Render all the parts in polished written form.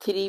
3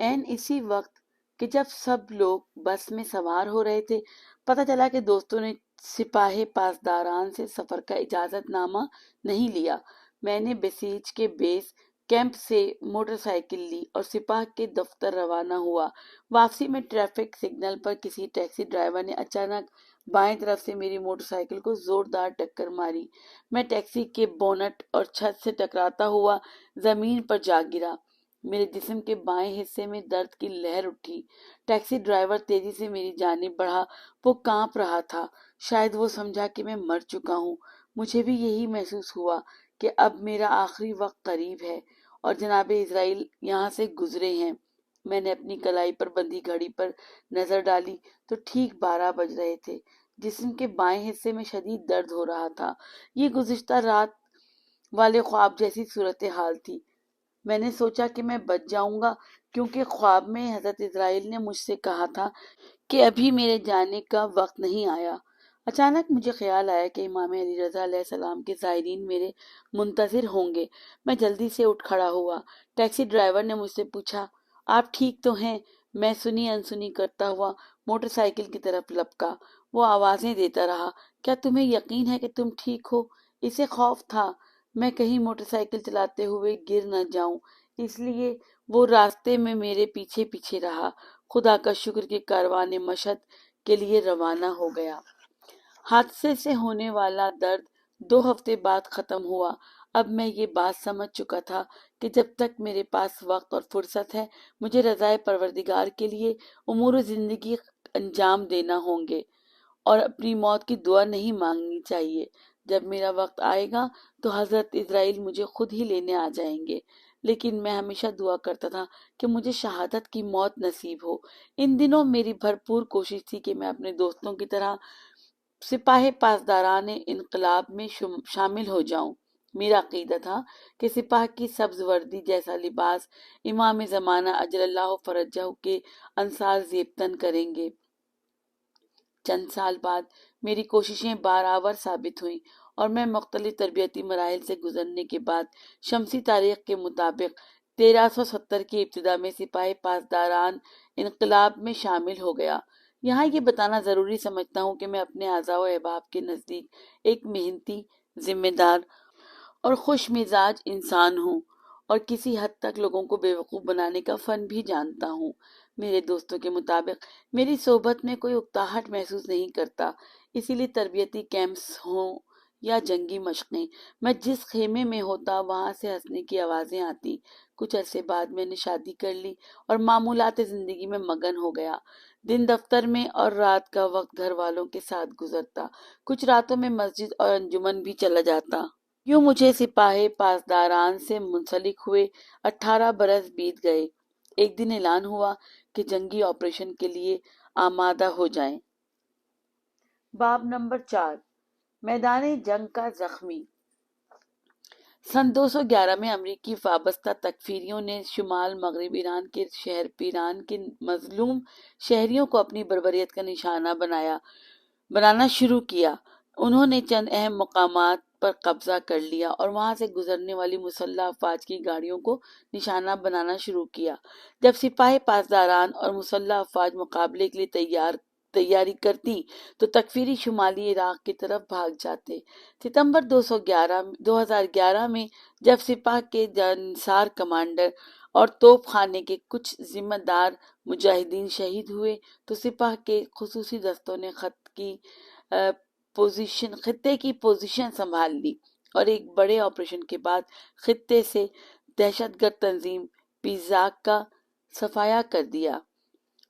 عین اسی وقت کہ جب سب لوگ بس میں سوار ہو رہے تھے، پتہ چلا کہ دوستوں نے سپاہ پاسداران سے سفر کا اجازت نامہ نہیں لیا۔ میں نے بسیج کے بیس کیمپ سے موٹر سائیکل لی اور سپاہ کے دفتر روانہ ہوا۔ واپسی میں ٹریفک سگنل پر کسی ٹیکسی ڈرائیور نے اچانک بائیں طرف سے میری موٹر سائیکل کو زوردار ٹکر ماری۔ میں ٹیکسی کے بونٹ اور چھت سے ٹکراتا ہوا زمین پر جا گرا۔ میرے جسم کے بائیں حصے میں درد کی لہر اٹھی۔ ٹیکسی ڈرائیور تیزی سے میری جانب بڑھا۔ وہ کانپ رہا تھا۔ شاید وہ سمجھا کہ میں مر چکا ہوں۔ مجھے بھی یہی محسوس ہوا کہ اب میرا آخری وقت قریب ہے اور جناب اسرائیل یہاں سے گزرے ہیں۔ میں نے اپنی کلائی پر بندھی گھڑی پر نظر ڈالی تو ٹھیک 12 بج رہے تھے۔ جسم کے بائیں حصے میں شدید درد ہو رہا تھا۔ یہ گزشتہ رات والے خواب جیسی صورتحال تھی۔ میں نے سوچا کہ میں بچ جاؤں گا، کیونکہ خواب میں حضرت اسرائیل نے مجھ سے کہا تھا کہ ابھی میرے جانے کا وقت نہیں آیا۔ اچانک مجھے خیال آیا کہ امام علی رضا علیہ السلام کے زائرین میرے منتظر ہوں گے۔ میں جلدی سے اٹھ کھڑا ہوا۔ ٹیکسی ڈرائیور نے مجھ سے پوچھا، آپ ٹھیک تو ہیں؟ میں سنی انسنی کرتا ہوا موٹر سائیکل کی طرف لپکا۔ وہ آوازیں دیتا رہا، کیا تمہیں یقین ہے کہ تم ٹھیک ہو؟ اسے خوف تھا میں کہیں موٹر سائیکل چلاتے ہوئے گر نہ جاؤں، اس لیے وہ راستے میں میرے پیچھے پیچھے رہا۔ خدا کا شکر کہ کاروان مشہد کے لیے روانہ ہو گیا۔ حادثے سے ہونے والا درد 2 ہفتے بعد ختم ہوا۔ اب میں یہ بات سمجھ چکا تھا کہ جب تک میرے پاس وقت اور فرصت ہے، مجھے رضائے پروردگار کے لیے امور زندگی انجام دینا ہوں گے اور اپنی موت کی دعا نہیں مانگنی چاہیے۔ جب میرا وقت آئے گا تو حضرت اسرائیل مجھے خود ہی لینے آ جائیں گے، لیکن میں ہمیشہ دعا کرتا تھا کہ مجھے شہادت کی موت نصیب ہو۔ ان دنوں میری بھرپور کوشش تھی کہ میں اپنے دوستوں کی طرح سپاہ پاسداران انقلاب میں شامل ہو جاؤں۔ میرا عقیدہ تھا کہ سپاہ کی سبز وردی جیسا لباس امام زمانہ اجل اللہ فرجہ کے انصار زیبتن کریں گے۔ چند سال بعد میری کوششیں بارآور ثابت ہوئیں اور میں مختلف تربیتی مراحل سے گزرنے کے بعد شمسی تاریخ کے مطابق 1370 کی ابتدا میں سپاہ پاسداران انقلاب میں شامل ہو گیا۔ یہاں یہ بتانا ضروری سمجھتا ہوں کہ میں اپنے اعزاء و احباب کے نزدیک ایک محنتی، ذمہ دار اور خوش مزاج انسان ہوں اور کسی حد تک لوگوں کو بیوقوف بنانے کا فن بھی جانتا ہوں۔ میرے دوستوں کے مطابق میری صحبت میں کوئی اکتاہٹ محسوس نہیں کرتا، اسی لیے تربیتی کیمپس ہوں یا جنگی مشقیں، میں جس خیمے میں ہوتا وہاں سے ہنسنے کی آوازیں آتی۔ کچھ عرصے بعد میں نے شادی کر لی اور معمولات زندگی میں مگن ہو گیا۔ دن دفتر میں اور رات کا وقت گھر والوں کے ساتھ گزرتا۔ کچھ راتوں میں مسجد اور انجمن بھی چلا جاتا۔ یوں مجھے سپاہ پاسداران سے منسلک ہوئے 18 برس بیت گئے۔ ایک دن اعلان ہوا کہ جنگی آپریشن کے لیے آمادہ ہو جائیں۔ باب نمبر 4، میدان جنگ کا زخمی۔ سن 211 میں امریکی وابستہ تکفیریوں نے شمال مغرب ایران کے شہر پیران کے مظلوم شہریوں کو اپنی بربریت کا نشانہ بنانا شروع کیا۔ انہوں نے چند اہم مقامات پر قبضہ کر لیا اور وہاں سے گزرنے والی مسلح افواج کی گاڑیوں کو نشانہ بنانا شروع کیا۔ جب سپاہ پاسداران اور مسلح افواج مقابلے کے لیے تیاری کرتی تو تکفیری شمالی عراق کی طرف بھاگ جاتے۔ ستمبر 2011 میں جب سپاہ کے جانسار کمانڈر اور توپ خانے کے کچھ ذمہ دار مجاہدین شہید ہوئے تو سپاہ کے خصوصی دستوں نے خطے کی پوزیشن سنبھال لی اور ایک بڑے آپریشن کے بعد خطے سے دہشت گرد تنظیم پیزاک کا صفایا کر دیا۔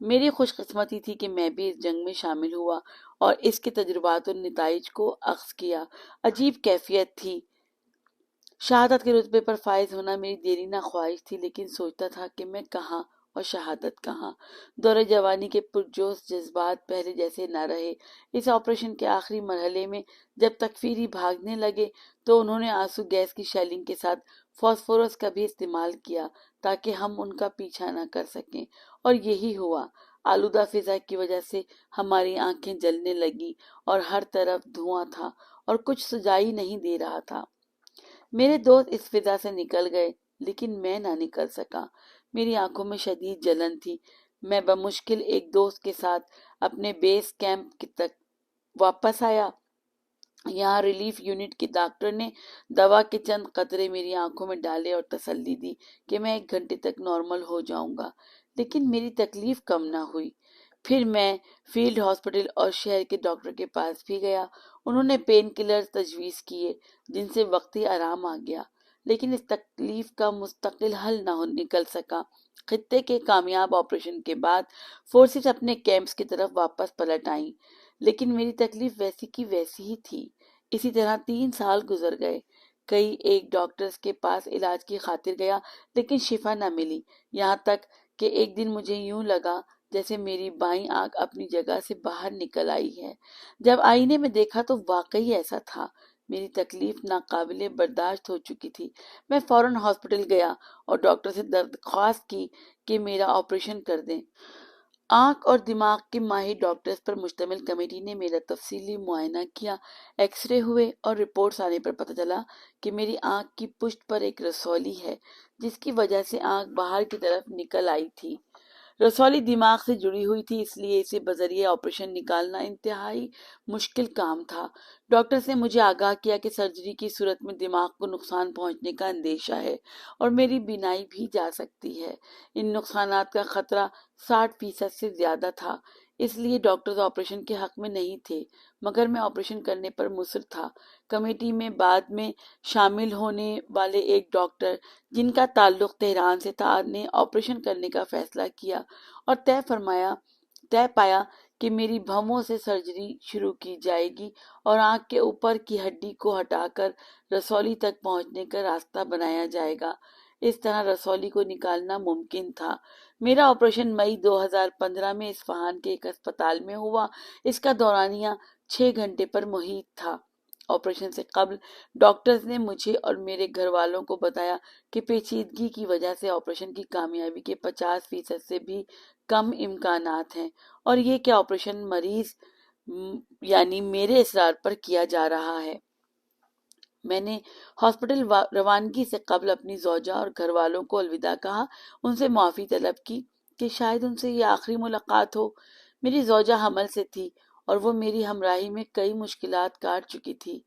میری خوش قسمتی تھی کہ میں بھی اس جنگ میں شامل ہوا اور اس کے تجربات اور نتائج کو اخذ کیا۔ عجیب کیفیت تھی۔ شہادت کے رتبے پر فائز ہونا میری دیرینہ خواہش تھی، لیکن سوچتا تھا کہ میں کہاں اور شہادت کہاں۔ دور جوانی کے پرجوش جذبات پہلے جیسے نہ رہے۔ اس آپریشن کے آخری مرحلے میں جب تکفیری بھاگنے لگے تو انہوں نے آنسو گیس کی شیلنگ کے ساتھ فاسفورس کا بھی استعمال کیا تاکہ ہم ان کا پیچھا نہ کر سکیں، اور یہی ہوا۔ آلودہ فضا کی وجہ سے ہماری آنکھیں جلنے لگیں اور ہر طرف دھواں تھا اور کچھ سجائی نہیں دے رہا تھا۔ میرے دوست اس فضا سے نکل گئے لیکن میں نہ نکل سکا۔ میری آنکھوں میں شدید جلن تھی۔ میں بمشکل ایک دوست کے ساتھ اپنے بیس کیمپ تک واپس آیا۔ یہاں ریلیف یونٹ کے ڈاکٹر نے دوا کے چند قطرے میری آنکھوں میں ڈالے اور تسلی دی کہ میں 1 گھنٹے تک نارمل ہو جاؤں گا، لیکن میری تکلیف کم نہ ہوئی۔ پھر میں فیلڈ ہاسپٹل اور شہر کے ڈاکٹر کے پاس بھی گیا۔ انہوں نے پین کلرز تجویز کیے جن سے وقتی آرام آ گیا، لیکن اس تکلیف کا مستقل حل نہ نکل سکا۔ خطے کے کامیاب آپریشن کے بعد فورسز اپنے کیمپس کی طرف واپس پلٹ آئیں، لیکن میری تکلیف ویسی کی ویسی ہی تھی۔ اسی طرح 3 سال گزر گئے۔ کئی ایک ڈاکٹرز کے پاس علاج کی خاطر گیا، لیکن شفا نہ ملی، یہاں تک کہ ایک دن مجھے یوں لگا جیسے میری بائیں آنکھ اپنی جگہ سے باہر نکل آئی ہے۔ جب آئینے میں دیکھا تو واقعی ایسا تھا۔ میری تکلیف ناقابل برداشت ہو چکی تھی۔ میں فوراً ہاسپٹل گیا اور ڈاکٹر سے درخواست کی کہ میرا آپریشن کر دیں۔ آنکھ اور دماغ کے ماہر ڈاکٹرز پر مشتمل کمیٹی نے میرا تفصیلی معائنہ کیا۔ ایکس رے ہوئے اور رپورٹس آنے پر پتہ چلا کہ میری آنکھ کی پشت پر ایک رسولی ہے، جس کی وجہ سے آنکھ باہر کی طرف نکل آئی تھی۔ رسولی دماغ سے جڑی ہوئی تھی، اس لیے اسے بذریعہ آپریشن نکالنا انتہائی مشکل کام تھا۔ ڈاکٹرز نے مجھے آگاہ کیا کہ سرجری کی صورت میں دماغ کو نقصان پہنچنے کا اندیشہ ہے اور میری بینائی بھی جا سکتی ہے۔ ان نقصانات کا خطرہ 60% سے زیادہ تھا، اس لیے ڈاکٹرز آپریشن کے حق میں نہیں تھے، مگر میں آپریشن کرنے پر مصر تھا۔ کمیٹی میں بعد میں شامل ہونے والے ایک ڈاکٹر جن کا تعلق تہران سے تھا نے آپریشن کرنے کا فیصلہ کیا اور طے پایا کہ میری بھووں سے سرجری شروع کی جائے گی اور آنکھ کے اوپر کی ہڈی کو ہٹا کر رسولی تک پہنچنے کا راستہ بنایا جائے گا۔ اس طرح رسولی کو نکالنا ممکن تھا۔ میرا آپریشن مئی 2015 میں اصفہان کے ایک اسپتال میں ہوا۔ اس کا دورانیہ 6 گھنٹے پر محیط تھا۔ آپریشن سے قبل ڈاکٹرز نے مجھے اور میرے گھر والوں کو بتایا کہ پیچیدگی کی وجہ سے آپریشن کی کامیابی کے 50% سے بھی کم امکانات ہیں، اور یہ کہ آپریشن مریض یعنی میرے اصرار پر کیا جا رہا ہے۔ میں نے ہاسپٹل روانگی سے قبل اپنی زوجہ اور گھر والوں کو الوداع کہا، ان سے معافی طلب کی کہ شاید ان سے یہ آخری ملاقات ہو۔ میری زوجہ حمل سے تھی اور وہ میری ہمراہی میں کئی مشکلات کاٹ چکی تھی۔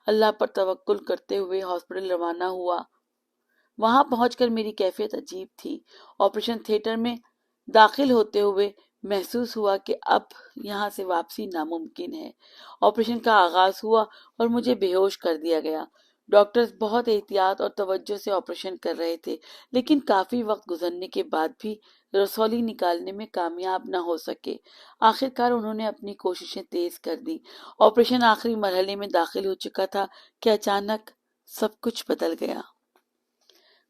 اللہ پر توکل کرتے ہوئے ہاسپٹل روانہ ہوا۔ وہاں پہنچ کر میری کیفیت عجیب تھی۔ آپریشن تھیٹر میں داخل ہوتے ہوئے محسوس ہوا کہ اب یہاں سے واپسی ناممکن ہے۔ آپریشن کا آغاز ہوا اور مجھے بے ہوش کر دیا گیا۔ ڈاکٹرز بہت احتیاط اور توجہ سے آپریشن کر رہے تھے، لیکن کافی وقت گزرنے کے بعد بھی رسولی نکالنے میں کامیاب نہ ہو سکے۔ آخرکار انہوں نے اپنی کوششیں تیز کر دی۔ آپریشن آخری مرحلے میں داخل ہو چکا تھا کہ اچانک سب کچھ بدل گیا۔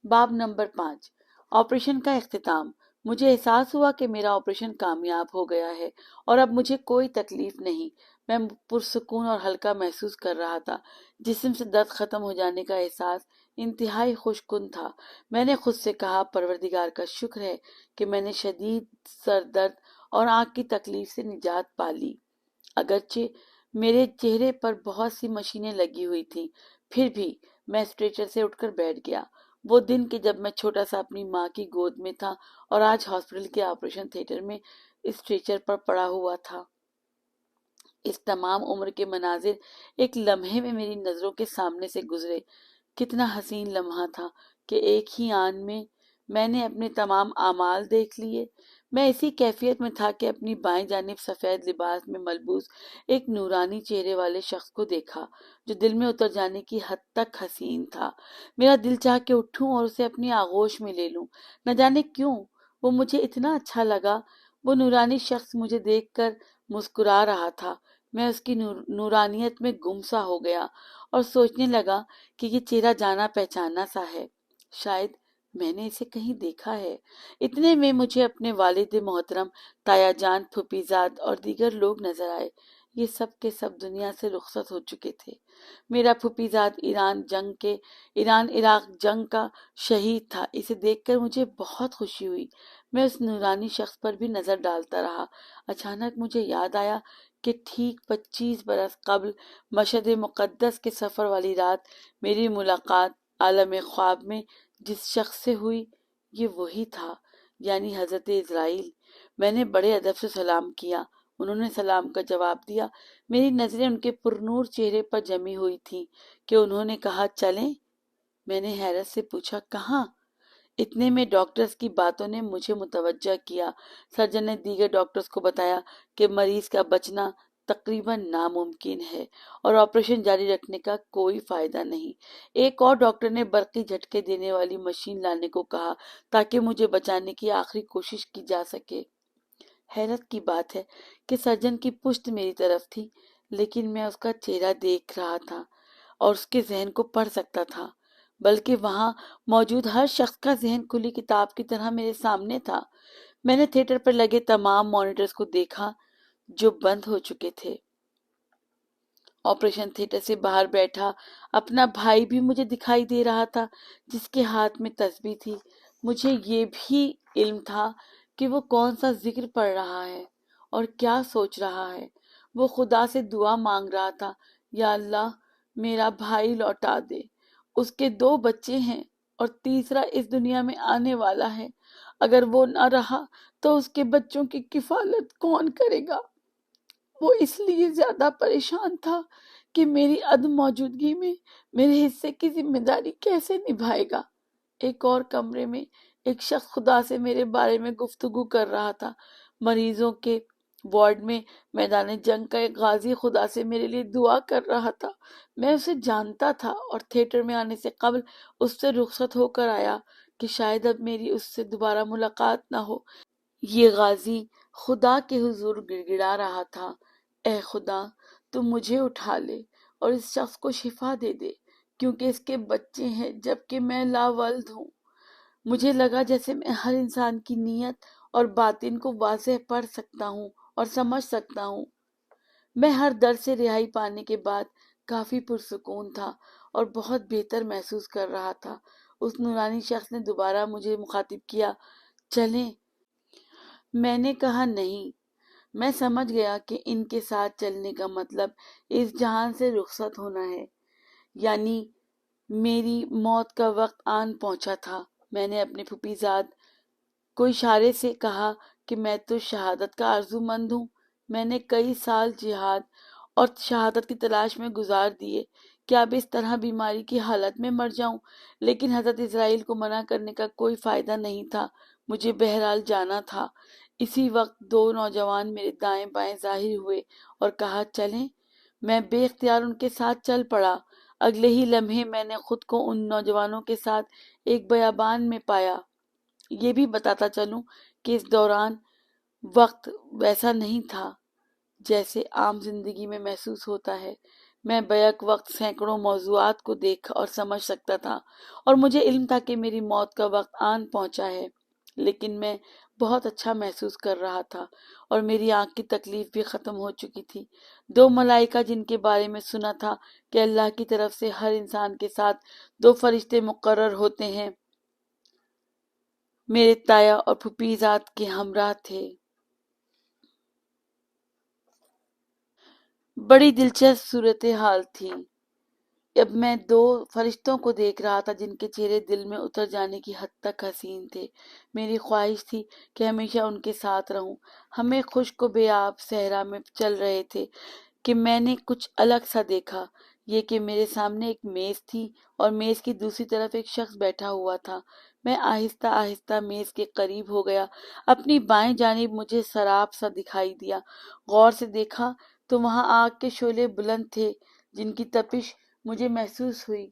باب نمبر 5، آپریشن کا اختتام۔ مجھے احساس ہوا کہ میرا آپریشن کامیاب ہو گیا ہے اور اب مجھے کوئی تکلیف نہیں۔ میں پرسکون اور ہلکا محسوس کر رہا تھا۔ جسم سے درد ختم ہو جانے کا احساس انتہائی خوش کن تھا۔ میں نے خود سے کہا، پروردگار کا شکر ہے کہ میں نے شدید سر درد اور آنکھ کی تکلیف سے نجات پا لی۔ اگرچہ میرے چہرے پر بہت سی مشینیں لگی ہوئی تھیں، پھر بھی میں اسٹریچر سے اٹھ کر بیٹھ گیا۔ وہ دن کہ جب میں چھوٹا سا اپنی ماں کی گود میں تھا اور آج ہاسپٹل کے آپریشن تھیٹر میں اسٹریچر پر پڑا ہوا تھا۔ اس تمام عمر کے مناظر ایک لمحے میں میری نظروں کے سامنے سے گزرے۔ کتنا حسین لمحہ تھا کہ ایک ہی آن میں نے اپنے تمام اعمال دیکھ لیے۔ میں اسی کیفیت میں تھا کہ اپنی بائیں جانب سفید لباس میں ملبوس ایک نورانی چہرے والے شخص کو دیکھا جو دل میں اتر جانے کی حد تک حسین تھا۔ میرا دل چاہ کہ اٹھوں اور اسے اپنی آغوش میں لے لوں۔ نہ جانے کیوں وہ مجھے اتنا اچھا لگا۔ وہ نورانی شخص مجھے دیکھ کر مسکرا رہا تھا۔ میں اس کی نورانیت میں گم سا ہو گیا اور سوچنے لگا کہ یہ چہرہ جانا پہچانا سا ہے، شاید میں نے اسے کہیں دیکھا ہے۔ اتنے میں مجھے اپنے والد محترم، تایا جان، پھوپھی زاد اور دیگر لوگ نظر آئے۔ یہ سب کے سب دنیا سے رخصت ہو چکے تھے۔ میرا پھوپھی زاد ایران عراق جنگ کا شہید تھا۔ اسے دیکھ کر مجھے بہت خوشی ہوئی۔ میں اس نورانی شخص پر بھی نظر ڈالتا رہا۔ اچانک مجھے یاد آیا کہ ٹھیک 25 برس قبل مشہد مقدس کے سفر والی رات میری ملاقات عالم خواب میں جس شخص سے ہوئی، یہ وہی تھا یعنی حضرت اسرائیل۔ میں نے بڑے ادب سے سلام کیا۔ انہوں نے سلام کا جواب دیا۔ میری نظریں ان کے پرنور چہرے پر جمی ہوئی تھیں کہ انہوں نے کہا چلیں؟ میں نے حیرت سے پوچھا کہاں؟ اتنے میں ڈاکٹرز کی باتوں نے مجھے متوجہ کیا۔ سرجن نے دیگر ڈاکٹرز کو بتایا کہ مریض کا بچنا تقریباً ناممکن ہے اور آپریشن جاری رکھنے کا کوئی فائدہ نہیں۔ ایک اور ڈاکٹر نے برقی جھٹکے دینے والی مشین لانے کو کہا تاکہ مجھے بچانے کی آخری کوشش کی جا سکے۔ حیرت کی بات ہے کہ سرجن کی پشت میری طرف تھی، لیکن میں اس کا چہرہ دیکھ رہا تھا اور اس کے ذہن کو پڑھ سکتا تھا، بلکہ وہاں موجود ہر شخص کا ذہن کھلی کتاب کی طرح میرے سامنے تھا۔ میں نے تھیٹر پر لگے تمام مانیٹرز کو دیکھا جو بند ہو چکے تھے۔ آپریشن تھیٹر سے باہر بیٹھا اپنا بھائی بھی مجھے دکھائی دے رہا تھا، جس کے ہاتھ میں تسبیح تھی۔ مجھے یہ بھی علم تھا کہ وہ کون سا ذکر پڑھ رہا ہے اور کیا سوچ رہا ہے۔ وہ خدا سے دعا مانگ رہا تھا، یا اللہ میرا بھائی لوٹا دے، اس کے 2 بچے ہیں اور تیسرا اس دنیا میں آنے والا ہے۔ اگر وہ نہ رہا تو اس کے بچوں کی کفالت کون کرے گا؟ وہ اس لیے زیادہ پریشان تھا کہ میری عدم موجودگی میں میرے حصے کی ذمہ داری کیسے نبھائے گا۔ ایک اور کمرے میں ایک شخص خدا سے میرے بارے میں گفتگو کر رہا تھا۔ مریضوں کے وارڈ میں میدان جنگ کا ایک غازی خدا سے میرے لیے دعا کر رہا تھا۔ میں اسے جانتا تھا اور تھیٹر میں آنے سے قبل اس سے رخصت ہو کر آیا کہ شاید اب میری اس سے دوبارہ ملاقات نہ ہو۔ یہ غازی خدا کے حضور گڑ گڑا رہا تھا، اے خدا تو مجھے اٹھا لے اور اس شخص کو شفا دے دے، کیونکہ اس کے بچے ہیں جبکہ میں لاولد ہوں۔ مجھے لگا جیسے میں ہر انسان کی نیت اور باطن کو واضح پڑھ سکتا ہوں اور سمجھ سکتا ہوں۔ میں ہر درد سے رہائی پانے کے بعد کافی پرسکون تھا اور بہت بہتر محسوس کر رہا تھا۔ اس نورانی شخص نے دوبارہ مجھے مخاطب کیا، چلیں؟ میں نے کہا نہیں۔ میں سمجھ گیا کہ ان کے ساتھ چلنے کا مطلب اس جہان سے رخصت ہونا ہے، یعنی میری موت کا وقت آن پہنچا تھا۔ میں نے اپنے پھوپھی زاد کو اشارے سے کہا کہ میں تو شہادت کا آرزو مند ہوں۔ میں نے کئی سال جہاد اور شہادت کی تلاش میں گزار دیے کہ اب اس طرح بیماری کی حالت میں مر جاؤں، لیکن حضرت اسرائیل کو منع کرنے کا کوئی فائدہ نہیں تھا۔ مجھے بہرحال جانا تھا۔ اسی وقت 2 نوجوان میرے دائیں بائیں ظاہر ہوئے اور کہا چلیں؟ میں بے اختیار ان کے ساتھ چل پڑا۔ اگلے ہی لمحے میں نے خود کو ان نوجوانوں کے ساتھ ایک بیابان میں پایا۔ یہ بھی بتاتا چلوں کہ اس دوران وقت ویسا نہیں تھا جیسے عام زندگی میں محسوس ہوتا ہے۔ میں بیک وقت سینکڑوں موضوعات کو دیکھ اور سمجھ سکتا تھا اور مجھے علم تھا کہ میری موت کا وقت آن پہنچا ہے، لیکن میں بہت اچھا محسوس کر رہا تھا اور میری آنکھ کی تکلیف بھی ختم ہو چکی تھی۔ 2 ملائکہ جن کے بارے میں سنا تھا کہ اللہ کی طرف سے ہر انسان کے ساتھ 2 فرشتے مقرر ہوتے ہیں، میرے تایا اور پھوپھی زاد کے ہمراہ تھے۔ بڑی دلچسپ صورتحال تھی۔ اب میں 2 فرشتوں کو دیکھ رہا تھا جن کے چہرے دل میں اتر جانے کی حد تک حسین تھے۔ میری خواہش تھی کہ ہمیشہ ان کے ساتھ رہوں۔ ہمیں خشک و بے آب صحرا میں چل رہے تھے کہ میں نے کچھ الگ سا دیکھا، یہ کہ میرے سامنے ایک میز تھی اور میز کی دوسری طرف ایک شخص بیٹھا ہوا تھا۔ میں آہستہ آہستہ میز کے قریب ہو گیا۔ اپنی بائیں جانب مجھے سراب سا دکھائی دیا۔ غور سے دیکھا تو وہاں آگ کے شعلے بلند تھے جن کی تپش مجھے محسوس ہوئی۔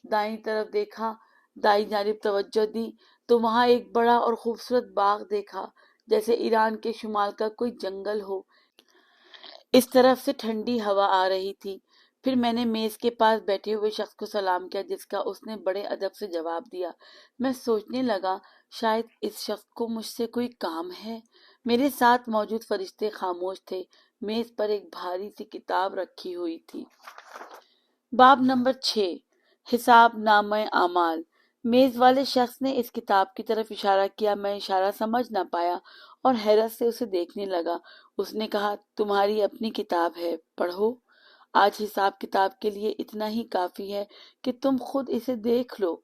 دائیں طرف دیکھا، دائیں جانب توجہ دی تو وہاں ایک بڑا اور خوبصورت باغ دیکھا، جیسے ایران کے شمال کا کوئی جنگل ہو۔ اس طرف سے ٹھنڈی ہوا آ رہی تھی۔ پھر میں نے میز کے پاس بیٹھے ہوئے شخص کو سلام کیا، جس کا اس نے بڑے ادب سے جواب دیا۔ میں سوچنے لگا شاید اس شخص کو مجھ سے کوئی کام ہے۔ میرے ساتھ موجود فرشتے خاموش تھے۔ میز پر ایک بھاری سی کتاب رکھی ہوئی تھی۔ باب نمبر 6، حساب نامہ اعمال۔ میز والے شخص نے اس کتاب کی طرف اشارہ کیا۔ میں اشارہ سمجھ نہ پایا اور حیرت سے اسے دیکھنے لگا۔ اس نے کہا، تمہاری اپنی کتاب ہے، پڑھو۔ آج حساب کتاب کے لیے اتنا ہی کافی ہے کہ تم خود اسے دیکھ لو۔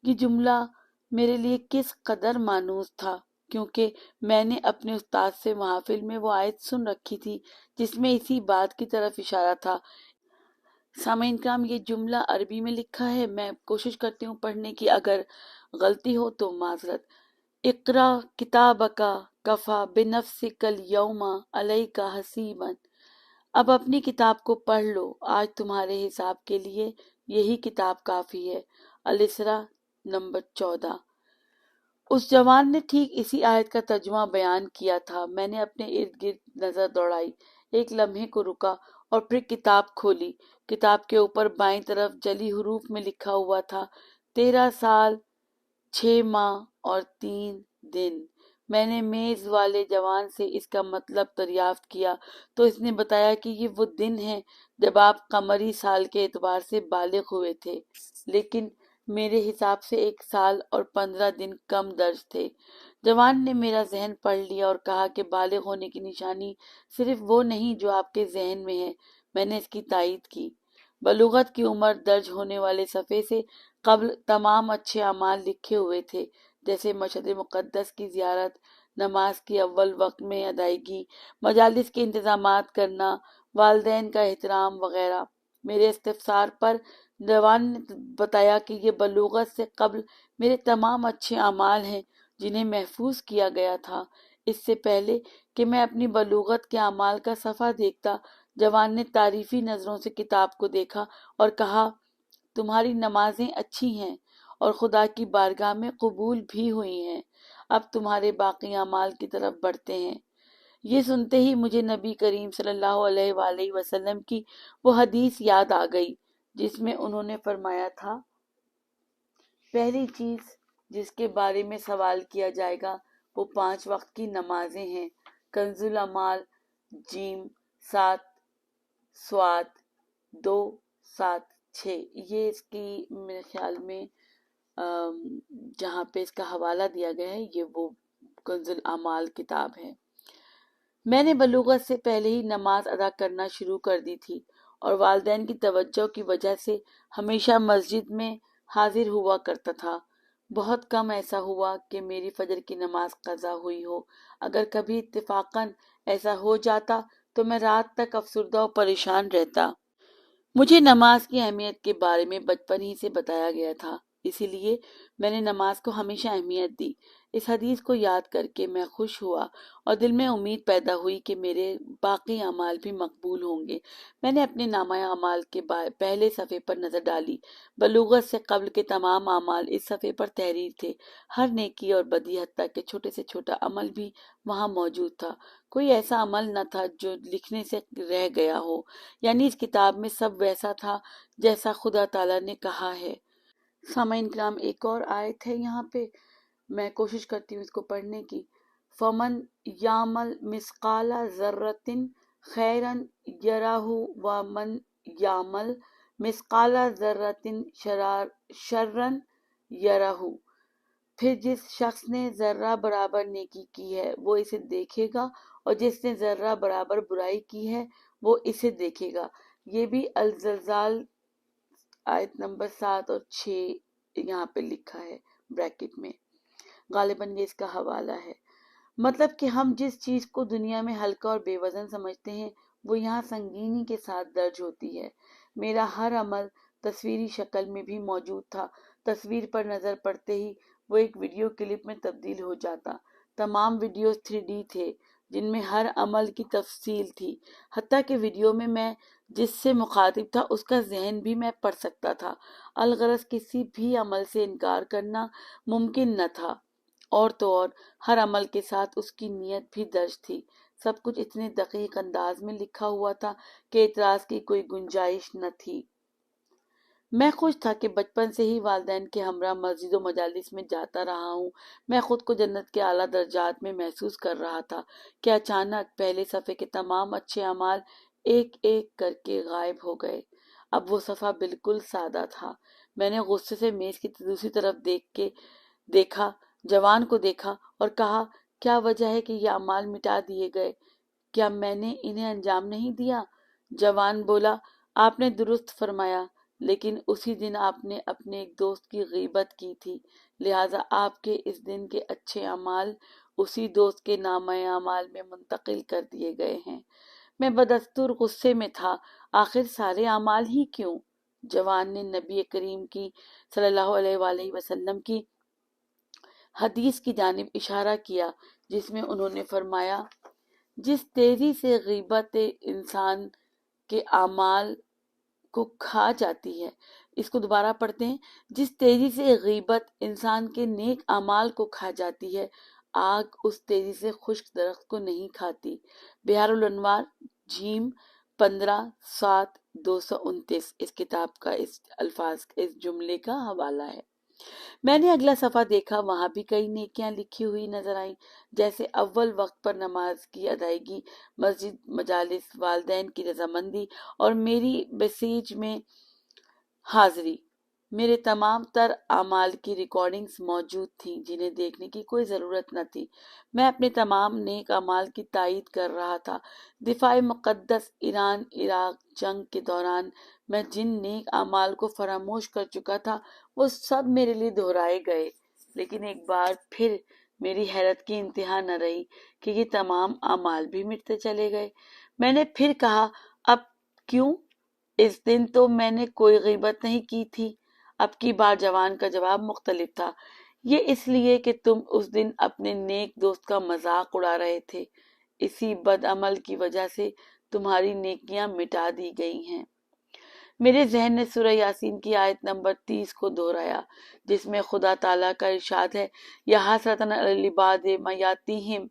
یہ جملہ میرے لیے کس قدر مانوس تھا کیونکہ میں نے اپنے استاد سے محافل میں وہ آیت سن رکھی تھی جس میں اسی بات کی طرف اشارہ تھا۔ سامعین کرام، یہ جملہ عربی میں لکھا ہے، میں کوشش کرتی ہوں پڑھنے کی، اگر غلطی ہو تو معذرت۔ اقرا کتابک کفا بنفسک الیوم علیک حسیبا۔ اب اپنی کتاب کو پڑھ لو، آج تمہارے حساب کے لیے یہی کتاب کافی ہے۔ الاسراء نمبر 14۔ اس جوان نے ٹھیک اسی آیت کا ترجمہ بیان کیا تھا۔ میں نے اپنے ارد گرد نظر دوڑائی، ایک لمحے کو رکا اور پھر کتاب کھولی۔ کتاب کے اوپر بائیں طرف جلی حروف میں لکھا ہوا تھا 13 سال 6 ماہ اور 3 دن۔ میں نے میز والے جوان سے اس کا مطلب دریافت کیا تو اس نے بتایا کہ یہ وہ دن ہیں جب آپ قمری سال کے اعتبار سے بالغ ہوئے تھے، لیکن میرے حساب سے 1 سال اور 15 دن کم درج تھے۔ جوان نے میرا ذہن پڑھ لیا اور کہا کہ بالغ ہونے کی نشانی صرف وہ نہیں جو آپ کے ذہن میں ہے۔ میں نے اس کی تائید کی۔ بلوغت کی عمر درج ہونے والے صفحے سے قبل تمام اچھے اعمال لکھے ہوئے تھے، جیسے مشہد مقدس کی زیارت، نماز کی اول وقت میں ادائیگی، مجالس کے انتظامات کرنا، والدین کا احترام وغیرہ۔ میرے استفسار پر جوان نے بتایا کہ یہ بلوغت سے قبل میرے تمام اچھے اعمال ہیں جنہیں محفوظ کیا گیا تھا۔ اس سے پہلے کہ میں اپنی بلوغت کے اعمال کا صفحہ دیکھتا، جوان نے تعریفی نظروں سے کتاب کو دیکھا اور کہا، تمہاری نمازیں اچھی ہیں اور خدا کی بارگاہ میں قبول بھی ہوئی ہیں، اب تمہارے باقی اعمال کی طرف بڑھتے ہیں۔ یہ سنتے ہی مجھے نبی کریم صلی اللہ علیہ وآلہ وسلم کی وہ حدیث یاد آ گئی جس میں انہوں نے فرمایا تھا، پہلی چیز جس کے بارے میں سوال کیا جائے گا وہ 5 وقت کی نمازیں ہیں۔ کنز الاعمال جیم 7 سواد 2 7 6۔ یہ اس کی میرے خیال میں جہاں پہ اس کا حوالہ دیا گیا ہے یہ وہ کنز الاعمال کتاب ہے۔ میں نے بلوغت سے پہلے ہی نماز ادا کرنا شروع کر دی تھی اور والدین کی توجہ کی وجہ سے ہمیشہ مسجد میں حاضر ہوا کرتا تھا۔ بہت کم ایسا ہوا کہ میری فجر کی نماز قضا ہوئی ہو۔ اگر کبھی اتفاقاً ایسا ہو جاتا تو میں رات تک افسردہ و پریشان رہتا۔ مجھے نماز کی اہمیت کے بارے میں بچپن ہی سے بتایا گیا تھا، اسی لیے میں نے نماز کو ہمیشہ اہمیت دی۔ اس حدیث کو یاد کر کے میں خوش ہوا اور دل میں امید پیدا ہوئی کہ میرے باقی اعمال بھی مقبول ہوں گے۔ میں نے اپنے نامہ اعمال کے پہلے صفحے پر نظر ڈالی۔ بلوغت سے قبل کے تمام اعمال اس صفحے پر تحریر تھے۔ ہر نیکی اور بدی حتیٰ کہ چھوٹے سے چھوٹا عمل بھی وہاں موجود تھا۔ کوئی ایسا عمل نہ تھا جو لکھنے سے رہ گیا ہو، یعنی اس کتاب میں سب ویسا تھا جیسا خدا تعالیٰ نے کہا ہے۔ سامعین کرام، ایک اور آیت ہے یہاں پہ، میں کوشش کرتی ہوں اس کو پڑھنے کی۔ فمن یعمل مثقال ذرۃ خیرا یرہ ومن یعمل مثقال ذرۃ شرا یرہ۔ پھر جس شخص نے ذرہ برابر نیکی کی ہے وہ اسے دیکھے گا اور جس نے ذرہ برابر برائی کی ہے وہ اسے دیکھے گا۔ یہ بھی الزلزال آیت نمبر 7 اور 6 یہاں پہ لکھا ہے بریکٹ میں، غالباً یہ اس کا حوالہ ہے۔ مطلب کہ ہم جس چیز کو دنیا میں ہلکا اور بے وزن سمجھتے ہیں وہ یہاں سنگینی کے ساتھ درج ہوتی ہے۔ میرا ہر عمل تصویری شکل میں بھی موجود تھا۔ تصویر پر نظر پڑتے ہی وہ ایک ویڈیو کلپ میں تبدیل ہو جاتا۔ تمام ویڈیوز 3D تھے جن میں ہر عمل کی تفصیل تھی، حتیٰ کہ ویڈیو میں میں جس سے مخاطب تھا اس کا ذہن بھی میں پڑھ سکتا تھا۔ الغرض کسی بھی عمل سے انکار کرنا ممکن نہ تھا، اور تو اور ہر عمل کے ساتھ اس کی نیت بھی درج تھی۔ سب کچھ اتنے دقیق انداز میں لکھا ہوا تھا کہ اعتراض کی کوئی گنجائش نہ تھی۔ میں خوش تھا کہ بچپن سے ہی والدین کے ہمراہ مسجد و مجالس میں جاتا رہا ہوں۔ میں خود کو جنت کے اعلیٰ درجات میں محسوس کر رہا تھا کہ اچانک پہلے صفحے کے تمام اچھے اعمال ایک ایک کر کے غائب ہو گئے۔ اب وہ صفحہ بالکل سادہ تھا۔ میں نے غصے سے میز کی دوسری طرف دیکھا، جوان کو دیکھا اور کہا، کیا وجہ ہے کہ یہ اعمال مٹا دیے گئے؟ کیا میں نے انہیں انجام نہیں دیا؟ جوان بولا، آپ نے درست فرمایا، لیکن اسی دن آپ نے اپنے ایک دوست کی غیبت کی تھی، لہٰذا آپ کے اس دن کے اچھے اعمال اسی دوست کے نامہ اعمال میں منتقل کر دیے گئے ہیں۔ میں بدستور غصے میں تھا، آخر سارے اعمال ہی کیوں؟ جوان نے نبی کریم کی صلی اللہ علیہ وآلہ وسلم کی حدیث کی جانب اشارہ کیا جس میں انہوں نے فرمایا، جس تیزی سے غیبت انسان کے اعمال کو کھا جاتی ہے، اس کو دوبارہ پڑھتے ہیں، جس تیزی سے غیبت انسان کے نیک اعمال کو کھا جاتی ہے، آگ اس تیزی سے خشک درخت کو نہیں کھاتی۔ بہار الانوار جیم 15/7/229 اس کتاب کا اس الفاظ اس جملے کا حوالہ ہے۔ میں نے اگلا صفحہ دیکھا، وہاں بھی کئی نیکیاں لکھی ہوئی نظر آئیں، جیسے اول وقت پر نماز کی ادائیگی، مسجد مجالس، والدین کی رضامندی اور میری بسیج میں حاضری۔ میرے تمام تر اعمال کی ریکارڈنگز موجود تھیں جنہیں دیکھنے کی کوئی ضرورت نہ تھی۔ میں اپنے تمام نیک اعمال کی تائید کر رہا تھا۔ دفاع مقدس ایران عراق جنگ کے دوران میں جن نیک اعمال کو فراموش کر چکا تھا وہ سب میرے لیے دہرائے گئے، لیکن ایک بار پھر میری حیرت کی انتہا نہ رہی کہ یہ تمام اعمال بھی مٹتے چلے گئے۔ میں نے پھر کہا، اب کیوں؟ اس دن تو میں نے کوئی غیبت نہیں کی تھی۔ اب کی بار جوان کا جواب مختلف تھا، یہ اس لیے کہ تم اس دن اپنے نیک دوست کا مذاق اڑا رہے تھے، اسی بد عمل کی وجہ سے تمہاری نیکیاں مٹا دی گئی ہیں۔ میرے ذہن نے سورہ یاسین کی آیت نمبر 30 کو دہرایا جس میں خدا تعالیٰ کا ارشاد ہے، یا حسرتاً علی العباد ما یاتیہم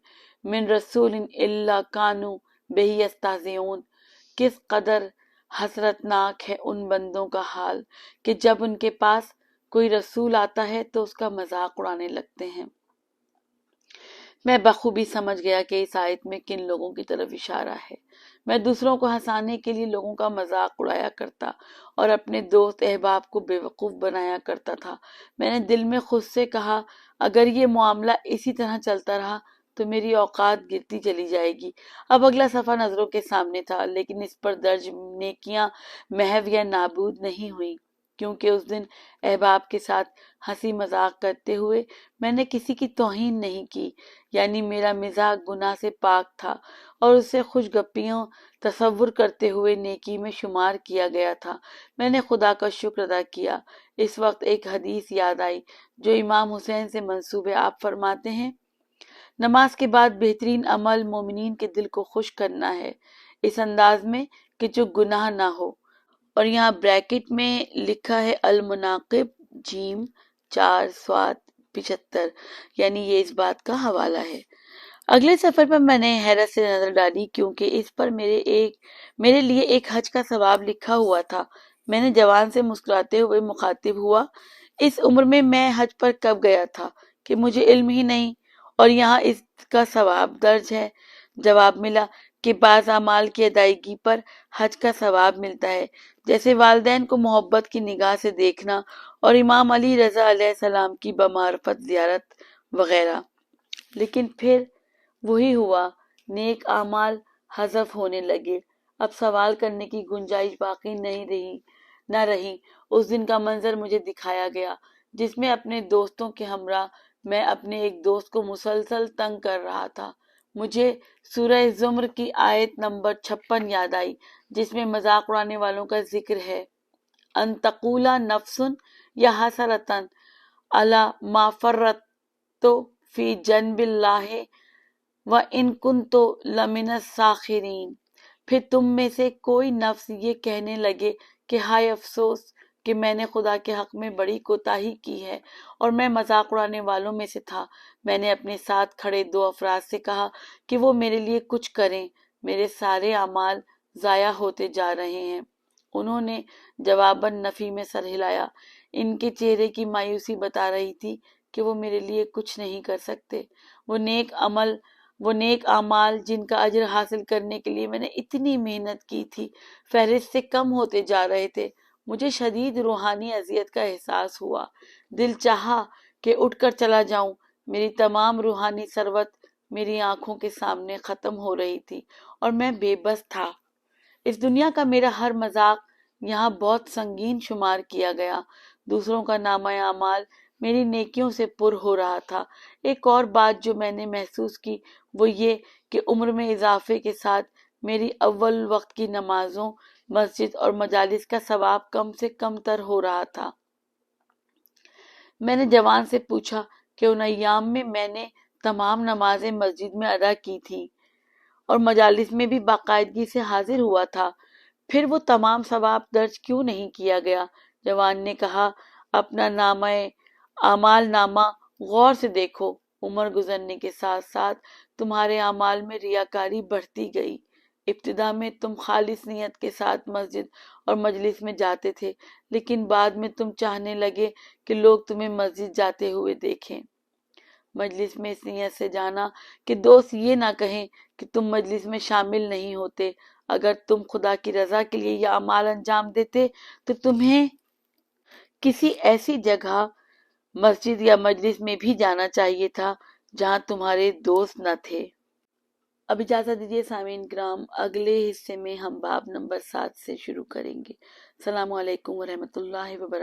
من رسول الا کانوا بہ یستہزئون۔ کس قدر حسرتناک ہے ان بندوں کا حال کہ جب ان کے پاس کوئی رسول آتا ہے تو اس کا مذاق اڑانے لگتے ہیں۔ میں بخوبی سمجھ گیا کہ اس آیت میں کن لوگوں کی طرف اشارہ ہے۔ میں دوسروں کو ہنسانے کے لیے لوگوں کا مذاق اڑایا کرتا اور اپنے دوست احباب کو بے وقوف بنایا کرتا تھا۔ میں نے دل میں خود سے کہا، اگر یہ معاملہ اسی طرح چلتا رہا تو میری اوقات گرتی چلی جائے گی۔ اب اگلا صفحہ نظروں کے سامنے تھا، لیکن اس پر درج نیکیاں محو یا نابود نہیں ہوئیں، کیونکہ اس دن احباب کے ساتھ ہنسی مذاق کرتے ہوئے میں نے کسی کی توہین نہیں کی، یعنی میرا مزاج گناہ سے پاک تھا اور اسے خوش گپیوں تصور کرتے ہوئے نیکی میں شمار کیا گیا تھا۔ میں نے خدا کا شکر ادا کیا۔ اس وقت ایک حدیث یاد آئی جو امام حسین سے منسوب ہے۔ آپ فرماتے ہیں، نماز کے بعد بہترین عمل مومنین کے دل کو خوش کرنا ہے، اس انداز میں کہ جو گناہ نہ ہو۔ اور یہاں بریکٹ میں لکھا ہے المناقب جیم 4/75، یعنی یہ اس بات کا حوالہ ہے۔ اگلے سفر پر میں نے حیرت سے نظر ڈالی کیونکہ اس پر میرے لیے ایک حج کا ثواب لکھا ہوا تھا۔ میں نے جوان سے مسکراتے ہوئے مخاطب ہوا، اس عمر میں حج پر کب گیا تھا کہ مجھے علم ہی نہیں، اور یہاں اس کا ثواب درج ہے۔ جواب ملا کہ بعض اعمال کی ادائیگی پر حج کا ثواب ملتا ہے، جیسے والدین کو محبت کی نگاہ سے دیکھنا اور امام علی رضا علیہ السلام کی بمعرفت زیارت وغیرہ۔ لیکن پھر وہی ہوا، نیک اعمال حذف ہونے لگے، اب سوال کرنے کی گنجائش باقی نہ رہی۔ اس دن کا منظر مجھے دکھایا گیا جس میں اپنے دوستوں کے ہمراہ میں اپنے ایک دوست کو مسلسل تنگ کر رہا تھا۔ مجھے سورہ زمر کی آیت نمبر 56 یاد آئی جس میں مذاق اڑانے والوں کا ذکر ہے، ان تقول نفس یا حسرتاً علی ما فرطت فی جنب اللہ وَإِن كُنتُ لَمِنَ السَّاخِرِينَ۔ پھر تم میں سے کوئی نفس یہ کہنے لگے کہ ہائے افسوس کہ میں نے خدا کے حق میں بڑی کوتاہی کی ہے اور میں مذاق اڑانے والوں میں سے تھا۔ میں نے اپنے ساتھ کھڑے 2 افراد سے کہا کہ وہ میرے لیے کچھ کریں، میرے سارے اعمال ضائع ہوتے جا رہے ہیں۔ انہوں نے جواباً نفی میں سر ہلایا۔ ان کے چہرے کی مایوسی بتا رہی تھی کہ وہ میرے لیے کچھ نہیں کر سکتے۔ وہ نیک اعمال جن کا اجر حاصل کرنے کے لیے میں نے اتنی محنت کی تھی فہرست سے کم ہوتے جا رہے تھے۔ مجھے شدید روحانی اذیت کا احساس ہوا۔ دل چاہا کہ اٹھ کر چلا جاؤں۔ میری تمام روحانی ثروت میری آنکھوں کے سامنے ختم ہو رہی تھی اور میں بے بس تھا۔ اس دنیا کا میرا ہر مذاق یہاں بہت سنگین شمار کیا گیا۔ دوسروں کا نامہ اعمال میری نیکیوں سے پر ہو رہا تھا۔ ایک اور بات جو میں نے محسوس کی وہ یہ کہ عمر میں اضافے کے ساتھ میری اول وقت کی نمازوں، مسجد اور مجالس کا ثواب کم سے کم تر ہو رہا تھا۔ میں نے جوان سے پوچھا کہ ان ایام میں نے تمام نمازیں مسجد میں ادا کی تھیں اور مجالس میں بھی باقاعدگی سے حاضر ہوا تھا، پھر وہ تمام ثواب درج کیوں نہیں کیا گیا؟ جوان نے کہا، اپنا نامہ اعمال نامہ غور سے دیکھو۔ عمر گزرنے کے ساتھ ساتھ تمہارے اعمال میں ریاکاری بڑھتی گئی۔ ابتدا میں تم خالص نیت کے ساتھ مسجد اور مجلس میں جاتے تھے، لیکن بعد میں تم چاہنے لگے کہ لوگ تمہیں مسجد جاتے ہوئے دیکھیں۔ مجلس میں اس نیت سے جانا کہ دوست یہ نہ کہیں کہ تم مجلس میں شامل نہیں ہوتے۔ اگر تم خدا کی رضا کے لیے یہ اعمال انجام دیتے تو تمہیں کسی ایسی جگہ، مسجد یا مجلس میں بھی جانا چاہیے تھا جہاں تمہارے دوست نہ تھے۔ اب اجازت دیجیے سامعین کرام، اگلے حصے میں ہم باب نمبر 7 سے شروع کریں گے۔ السلام علیکم ورحمۃ اللہ وبرکاتہ۔